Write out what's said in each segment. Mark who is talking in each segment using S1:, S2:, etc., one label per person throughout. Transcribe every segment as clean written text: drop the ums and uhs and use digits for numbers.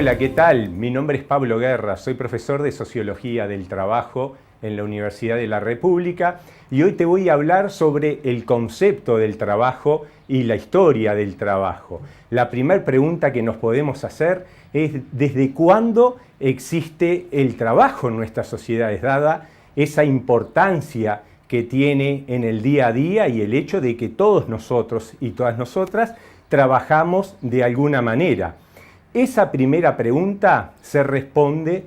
S1: Hola, ¿qué tal? Mi nombre es Pablo Guerra, soy profesor de Sociología del Trabajo en la Universidad de la República y hoy te voy a hablar sobre el concepto del trabajo y la historia del trabajo. La primera pregunta que nos podemos hacer es ¿desde cuándo existe el trabajo en nuestras sociedades, dada esa importancia que tiene en el día a día y el hecho de que todos nosotros y todas nosotras trabajamos de alguna manera? Esa primera pregunta se responde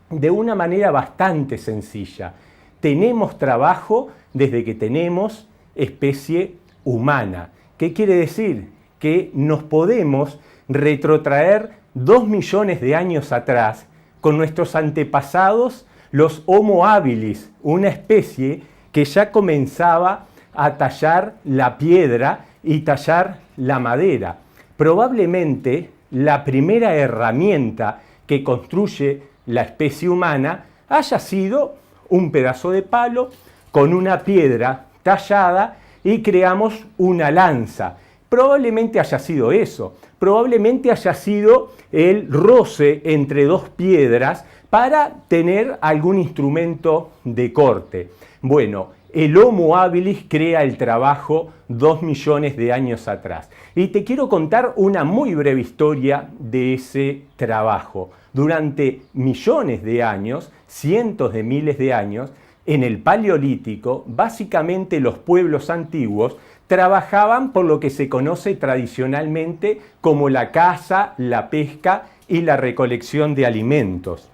S1: de una manera bastante sencilla. Tenemos trabajo desde que tenemos especie humana. ¿Qué quiere decir? Que nos podemos retrotraer 2 millones de años atrás con nuestros antepasados, los Homo habilis, una especie que ya comenzaba a tallar la piedra y tallar la madera. Probablemente la primera herramienta que construye la especie humana haya sido un pedazo de palo con una piedra tallada y creamos una lanza. Probablemente haya sido eso, probablemente haya sido el roce entre dos piedras para tener algún instrumento de corte. Bueno, el Homo habilis crea el trabajo 2 millones de años atrás. Y te quiero contar una muy breve historia de ese trabajo. Durante millones de años, cientos de miles de años, en el Paleolítico, básicamente los pueblos antiguos trabajaban por lo que se conoce tradicionalmente como la caza, la pesca y la recolección de alimentos.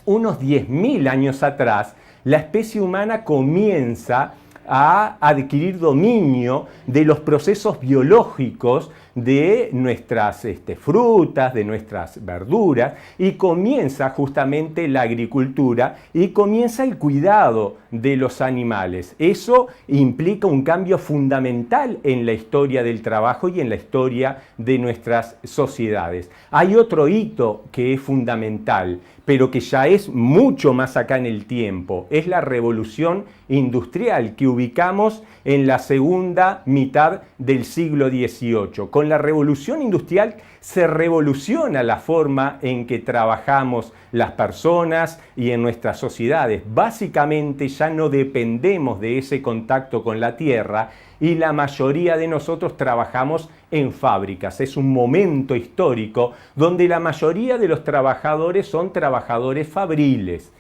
S1: Unos 10.000 años atrás, la especie humana comienza a adquirir dominio de los procesos biológicos de nuestras frutas, de nuestras verduras, y comienza justamente la agricultura y comienza el cuidado de los animales. Eso implica un cambio fundamental en la historia del trabajo y en la historia de nuestras sociedades. Hay otro hito que es fundamental, pero que ya es mucho más acá en el tiempo, es la revolución industrial que ubicamos en la segunda mitad del siglo XVIII. Con la revolución industrial se revoluciona la forma en que trabajamos las personas y en nuestras sociedades. Básicamente ya no dependemos de ese contacto con la tierra y la mayoría de nosotros trabajamos en fábricas. Es un momento histórico donde la mayoría de los trabajadores son trabajadores fabriles.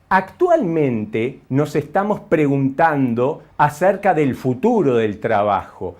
S1: Actualmente nos estamos preguntando acerca del futuro del trabajo.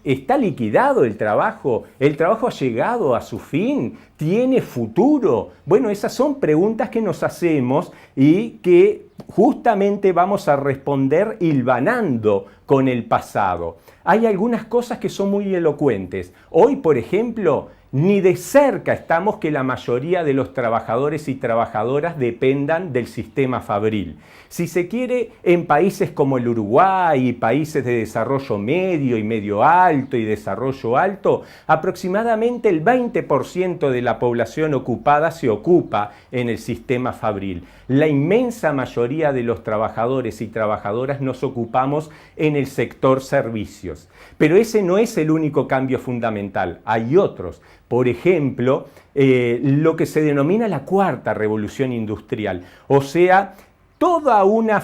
S1: ¿Está liquidado el trabajo? ¿El trabajo ha llegado a su fin? ¿Tiene futuro? Bueno, esas son preguntas que nos hacemos y que justamente vamos a responder hilvanando con el pasado. Hay algunas cosas que son muy elocuentes. Hoy, por ejemplo, ni de cerca estamos que la mayoría de los trabajadores y trabajadoras dependan del sistema fabril. Si se quiere, en países como el Uruguay y países de desarrollo medio y medio alto y desarrollo alto, aproximadamente el 20% de la población ocupada se ocupa en el sistema fabril. La inmensa mayoría de los trabajadores y trabajadoras nos ocupamos en el sector servicios. Pero ese no es el único cambio fundamental, hay otros. Por ejemplo, lo que se denomina la cuarta revolución industrial, o sea, toda una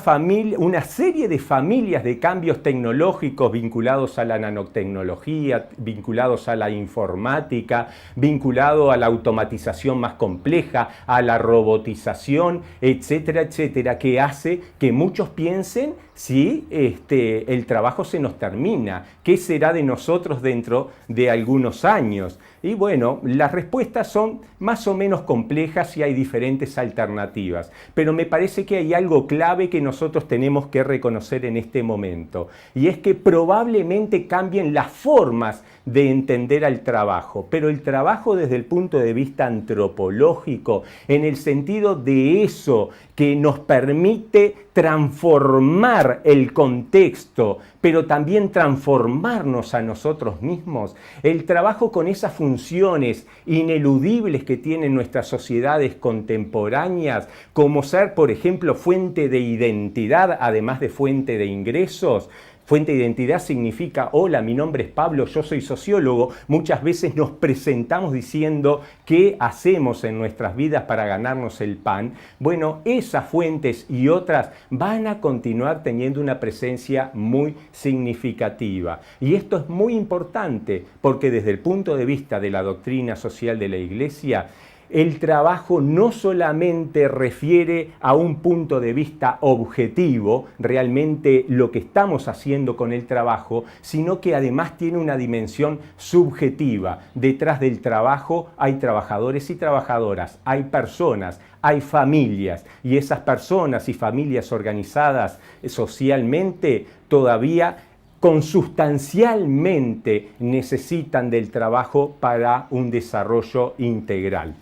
S1: serie de familias de cambios tecnológicos vinculados a la nanotecnología, vinculados a la informática, vinculados a la automatización más compleja, a la robotización, etcétera, etcétera, que hace que muchos piensen si el trabajo se nos termina, ¿qué será de nosotros dentro de algunos años? Y bueno, las respuestas son más o menos complejas y hay diferentes alternativas, pero me parece que hay algo clave que nosotros tenemos que reconocer en este momento, y es que probablemente cambien las formas de entender al trabajo, pero el trabajo desde el punto de vista antropológico, en el sentido de eso que nos permite transformar el contexto, pero también transformarnos a nosotros mismos. El trabajo con esas funciones ineludibles que tienen nuestras sociedades contemporáneas, como ser, por ejemplo, fuente de identidad, además de fuente de ingresos, Fuente de identidad significa, hola, mi nombre es Pablo, yo soy sociólogo. Muchas veces nos presentamos diciendo qué hacemos en nuestras vidas para ganarnos el pan. Bueno, esas fuentes y otras van a continuar teniendo una presencia muy significativa. Y esto es muy importante porque desde el punto de vista de la doctrina social de la Iglesia, el trabajo no solamente refiere a un punto de vista objetivo, realmente lo que estamos haciendo con el trabajo, sino que además tiene una dimensión subjetiva. Detrás del trabajo hay trabajadores y trabajadoras, hay personas, hay familias, y esas personas y familias organizadas socialmente todavía consustancialmente necesitan del trabajo para un desarrollo integral.